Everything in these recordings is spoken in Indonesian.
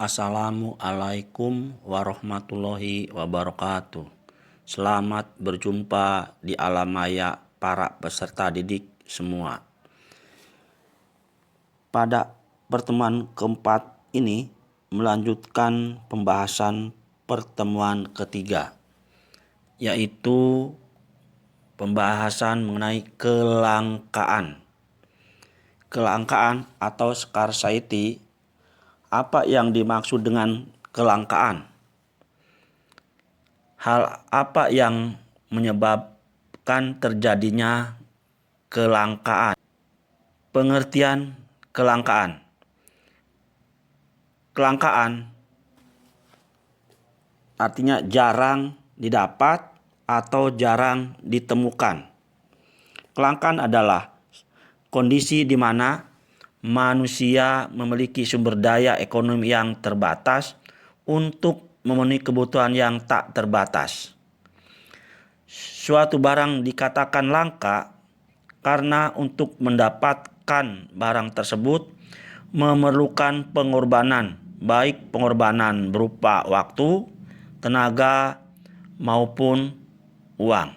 Assalamualaikum warahmatullahi wabarakatuh. Selamat berjumpa di alam maya para peserta didik semua. Pada pertemuan keempat ini melanjutkan pembahasan pertemuan ketiga, yaitu pembahasan mengenai kelangkaan. Kelangkaan atau scarcity. Apa yang dimaksud dengan kelangkaan? Hal apa yang menyebabkan terjadinya kelangkaan? Pengertian kelangkaan. Kelangkaan artinya jarang didapat atau jarang ditemukan. Kelangkaan adalah kondisi di mana manusia memiliki sumber daya ekonomi yang terbatas untuk memenuhi kebutuhan yang tak terbatas. Suatu barang dikatakan langka karena untuk mendapatkan barang tersebut memerlukan pengorbanan, baik pengorbanan berupa waktu, tenaga, maupun uang.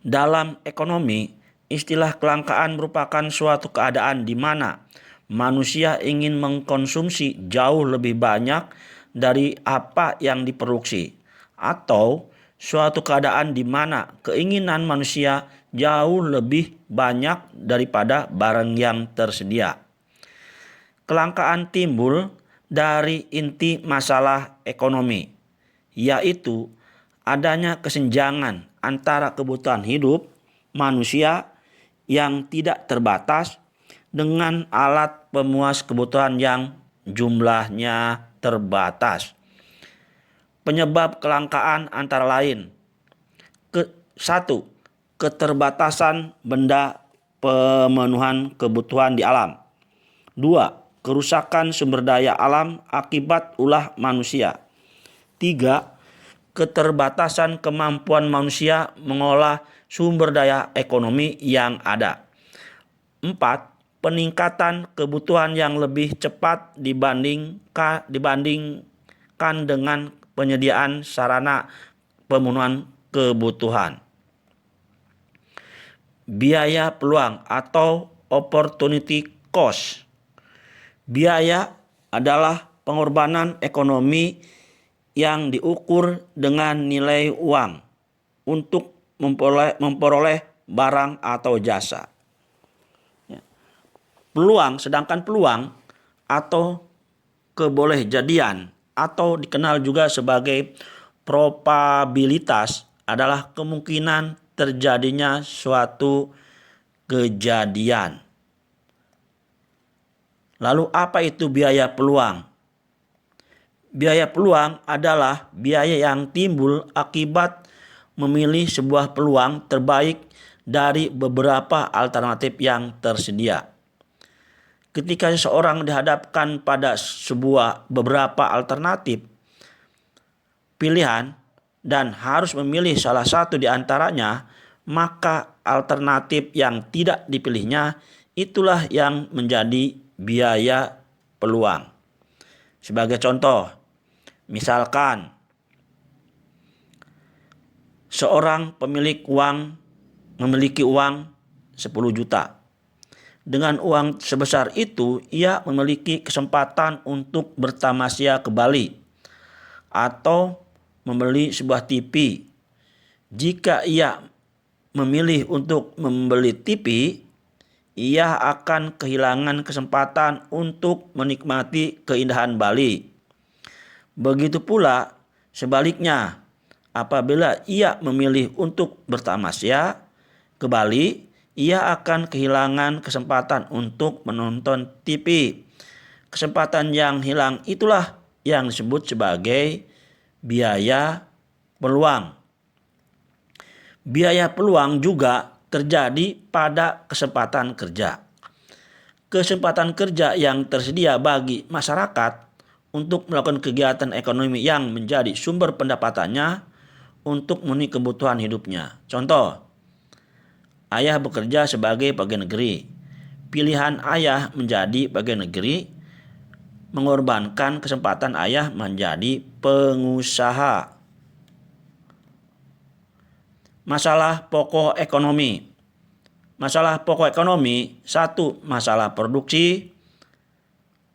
Dalam ekonomi, istilah kelangkaan merupakan suatu keadaan di mana manusia ingin mengkonsumsi jauh lebih banyak dari apa yang diproduksi, atau suatu keadaan di mana keinginan manusia jauh lebih banyak daripada barang yang tersedia. Kelangkaan timbul dari inti masalah ekonomi, yaitu adanya kesenjangan antara kebutuhan hidup manusia yang tidak terbatas dengan alat pemuas kebutuhan yang jumlahnya terbatas. Penyebab kelangkaan antara lain: 1. Keterbatasan benda pemenuhan kebutuhan di alam. 2. Kerusakan sumber daya alam akibat ulah manusia. 3. Keterbatasan kemampuan manusia mengolah sumber daya ekonomi yang ada. 4. Peningkatan kebutuhan yang lebih cepat dibandingkan dengan penyediaan sarana pemenuhan kebutuhan. Biaya peluang atau opportunity cost. Biaya adalah pengorbanan ekonomi yang diukur dengan nilai uang untuk memperoleh barang atau jasa. Sedangkan peluang atau kebolehjadian atau dikenal juga sebagai probabilitas adalah kemungkinan terjadinya suatu kejadian. Lalu apa itu biaya peluang? Biaya peluang adalah biaya yang timbul akibat memilih sebuah peluang terbaik dari beberapa alternatif yang tersedia. Ketika seseorang dihadapkan pada beberapa alternatif pilihan dan harus memilih salah satu di antaranya, maka alternatif yang tidak dipilihnya itulah yang menjadi biaya peluang. Sebagai contoh, misalkan seorang memiliki uang 10 juta. Dengan uang sebesar itu, ia memiliki kesempatan untuk bertamasya ke Bali atau membeli sebuah TV. Jika ia memilih untuk membeli TV, ia akan kehilangan kesempatan untuk menikmati keindahan Bali. Begitu pula sebaliknya, apabila ia memilih untuk bertamasya ke Bali, ia akan kehilangan kesempatan untuk menonton TV. Kesempatan yang hilang itulah yang disebut sebagai biaya peluang. Biaya peluang juga terjadi pada kesempatan kerja. Kesempatan kerja yang tersedia bagi masyarakat untuk melakukan kegiatan ekonomi yang menjadi sumber pendapatannya untuk memenuhi kebutuhan hidupnya. Contoh, ayah bekerja sebagai pegawai negeri. Pilihan ayah menjadi pegawai negeri mengorbankan kesempatan ayah menjadi pengusaha. Masalah pokok ekonomi. Masalah pokok ekonomi, 1. Masalah produksi,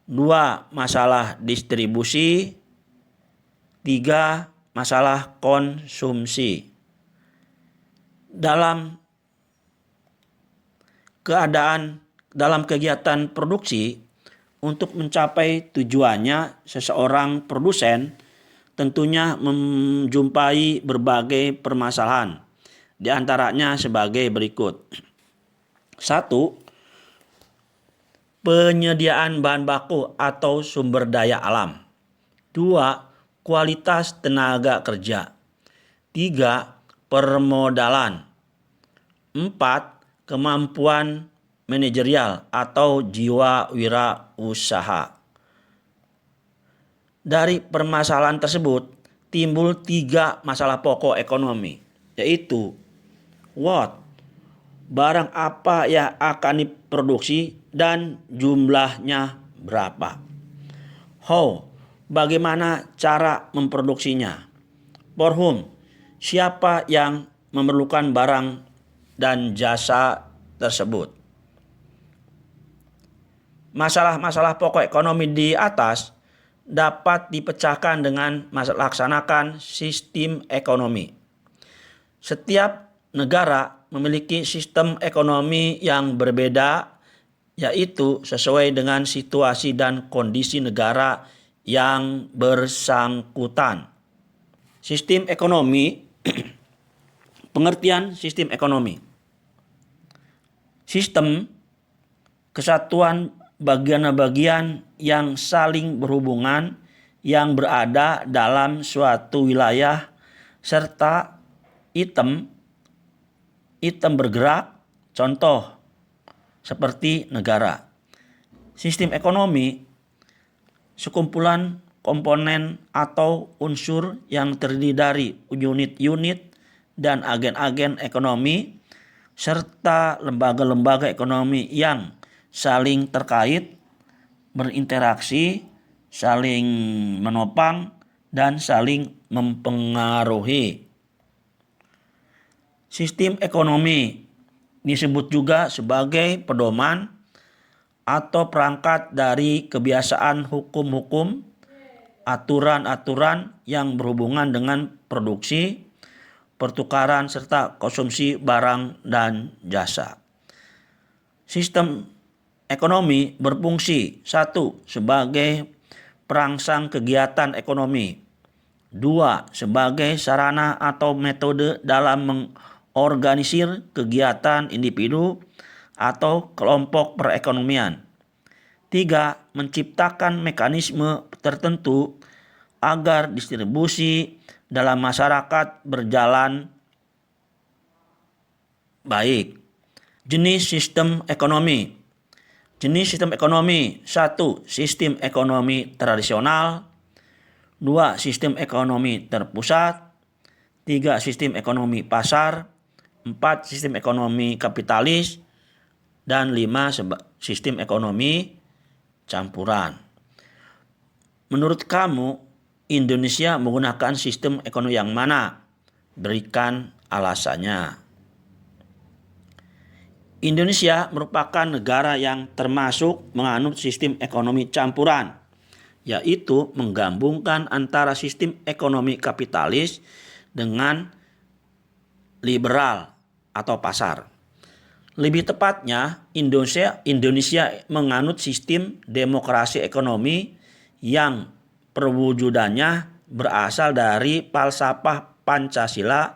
2. Masalah distribusi, 3. Masalah konsumsi. Dalam kegiatan produksi, untuk mencapai tujuannya, seseorang produsen tentunya menjumpai berbagai permasalahan. Di antaranya sebagai berikut. 1. Penyediaan bahan baku atau sumber daya alam. 2. Kualitas tenaga kerja. 3. Permodalan. 4. Kemampuan manajerial atau jiwa wirausaha. Dari permasalahan tersebut timbul 3 masalah pokok ekonomi, yaitu what, barang apa yang akan diproduksi dan jumlahnya berapa. How, bagaimana cara memproduksinya. For whom, siapa yang memerlukan barang dan jasa tersebut. Masalah-masalah pokok ekonomi di atas dapat dipecahkan dengan melaksanakan sistem ekonomi. Setiap negara memiliki sistem ekonomi yang berbeda, yaitu sesuai dengan situasi dan kondisi negara yang bersangkutan. Sistem ekonomi, pengertian sistem ekonomi. Sistem kesatuan bagian-bagian yang saling berhubungan yang berada dalam suatu wilayah serta item bergerak, contoh seperti negara. Sistem ekonomi sekumpulan komponen atau unsur yang terdiri dari unit-unit dan agen-agen ekonomi serta lembaga-lembaga ekonomi yang saling terkait, berinteraksi, saling menopang, dan saling mempengaruhi. Sistem ekonomi disebut juga sebagai pedoman atau perangkat dari kebiasaan hukum-hukum, aturan-aturan yang berhubungan dengan produksi, pertukaran, serta konsumsi barang dan jasa. Sistem ekonomi berfungsi 1. Sebagai perangsang kegiatan ekonomi. 2. Sebagai sarana atau metode dalam mengorganisir kegiatan individu atau kelompok perekonomian. 3. Menciptakan mekanisme tertentu agar distribusi dalam masyarakat berjalan baik. Jenis sistem ekonomi. Jenis sistem ekonomi 1. Sistem ekonomi tradisional. 2. Sistem ekonomi terpusat. 3. Sistem ekonomi pasar. 4. Sistem ekonomi kapitalis. Dan 5. Sistem ekonomi campuran. Menurut kamu, Indonesia menggunakan sistem ekonomi yang mana? Berikan alasannya. Indonesia merupakan negara yang termasuk menganut sistem ekonomi campuran, yaitu menggabungkan antara sistem ekonomi kapitalis dengan liberal atau pasar. Lebih tepatnya, Indonesia menganut sistem demokrasi ekonomi yang perwujudannya berasal dari falsafah Pancasila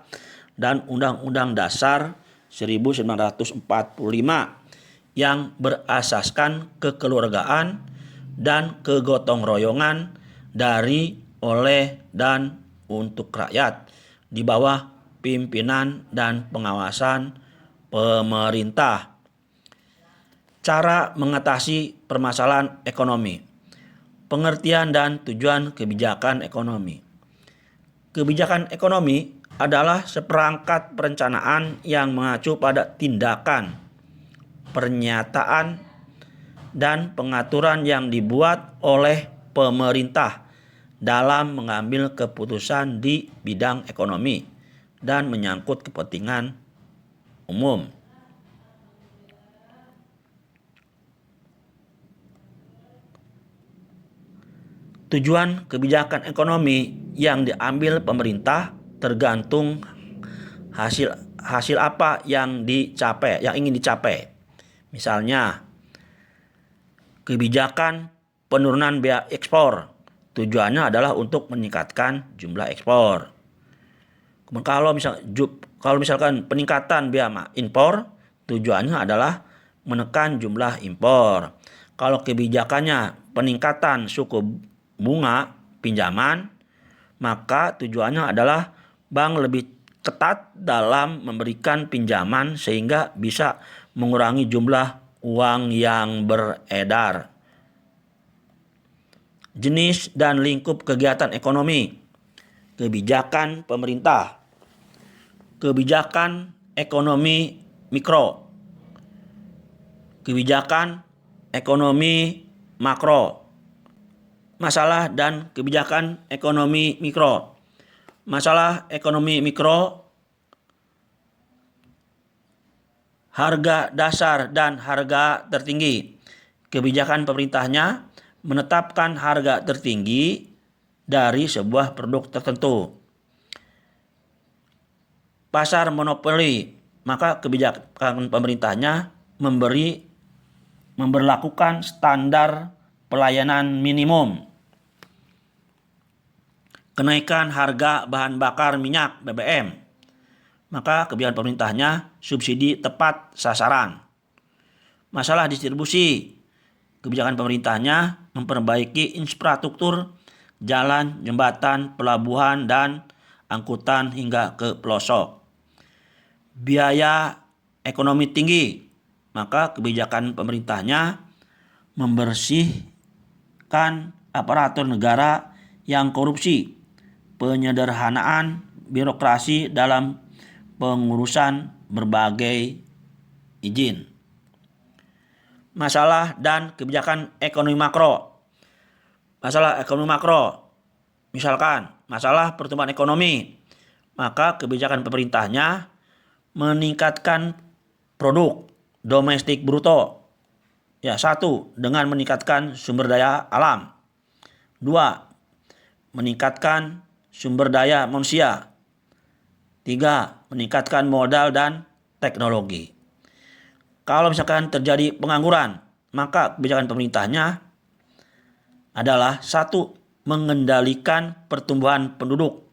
dan Undang-Undang Dasar 1945 yang berasaskan kekeluargaan dan kegotong royongan dari, oleh, dan untuk rakyat di bawah pimpinan dan pengawasan pemerintah. Cara mengatasi permasalahan ekonomi. Pengertian dan tujuan kebijakan ekonomi. Kebijakan ekonomi adalah seperangkat perencanaan yang mengacu pada tindakan, pernyataan, dan pengaturan yang dibuat oleh pemerintah dalam mengambil keputusan di bidang ekonomi dan menyangkut kepentingan umum. Tujuan kebijakan ekonomi yang diambil pemerintah tergantung hasil apa yang ingin dicapai. Misalnya, kebijakan penurunan biaya ekspor tujuannya adalah untuk meningkatkan jumlah ekspor. Kalau misalkan peningkatan biaya impor tujuannya adalah menekan jumlah impor. Kalau kebijakannya peningkatan suku bunga pinjaman, maka tujuannya adalah bank lebih ketat dalam memberikan pinjaman sehingga bisa mengurangi jumlah uang yang beredar. Jenis dan lingkup kegiatan ekonomi. Kebijakan pemerintah. Kebijakan ekonomi mikro. Kebijakan ekonomi makro. Masalah dan kebijakan ekonomi mikro. Masalah ekonomi mikro, harga dasar dan harga tertinggi. Kebijakan pemerintahnya menetapkan harga tertinggi dari sebuah produk tertentu. Pasar monopoli, maka kebijakan pemerintahnya memberlakukan standar pelayanan minimum. Kenaikan harga bahan bakar minyak BBM, maka kebijakan pemerintahnya subsidi tepat sasaran. Masalah distribusi, kebijakan pemerintahnya memperbaiki infrastruktur jalan, jembatan, pelabuhan, dan angkutan hingga ke pelosok. Biaya ekonomi tinggi, maka kebijakan pemerintahnya membersihkan aparatur negara yang korupsi, penyederhanaan birokrasi dalam pengurusan berbagai izin. Masalah dan kebijakan ekonomi makro. Masalah ekonomi makro, misalkan masalah pertumbuhan ekonomi, maka kebijakan pemerintahnya meningkatkan produk domestik bruto. Satu, dengan meningkatkan sumber daya alam. Dua, meningkatkan sumber daya manusia. Tiga, meningkatkan modal dan teknologi. Kalau misalkan terjadi pengangguran, maka kebijakan pemerintahnya adalah satu, mengendalikan pertumbuhan penduduk.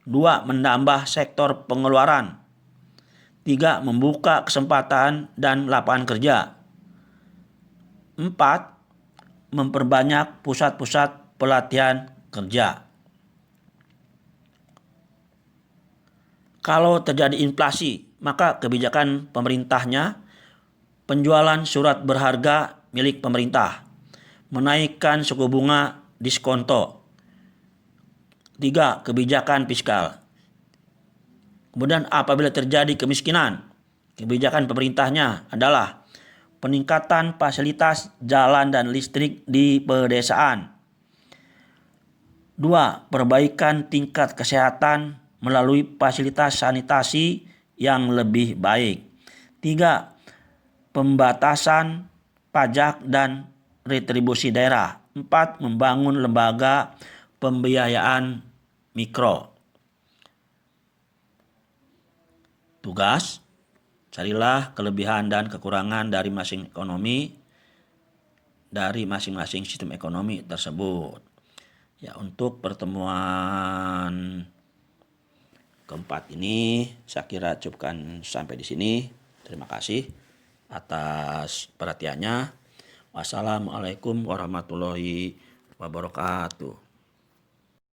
Dua, menambah sektor pengeluaran. Tiga, membuka kesempatan dan lapangan kerja. Empat, memperbanyak pusat-pusat pelatihan kerja. Kalau terjadi inflasi, maka kebijakan pemerintahnya penjualan surat berharga milik pemerintah, menaikkan suku bunga diskonto. Tiga, kebijakan fiskal. Kemudian apabila terjadi kemiskinan, kebijakan pemerintahnya adalah peningkatan fasilitas jalan dan listrik di pedesaan. Dua, perbaikan tingkat kesehatan melalui fasilitas sanitasi yang lebih baik. Tiga, pembatasan pajak dan retribusi daerah. Empat, membangun lembaga pembiayaan mikro. Tugas, carilah kelebihan dan kekurangan dari masing-masing sistem ekonomi tersebut. Untuk pertemuan keempat ini saya kira cukupkan sampai di sini. Terima kasih atas perhatiannya. Wassalamualaikum warahmatullahi wabarakatuh.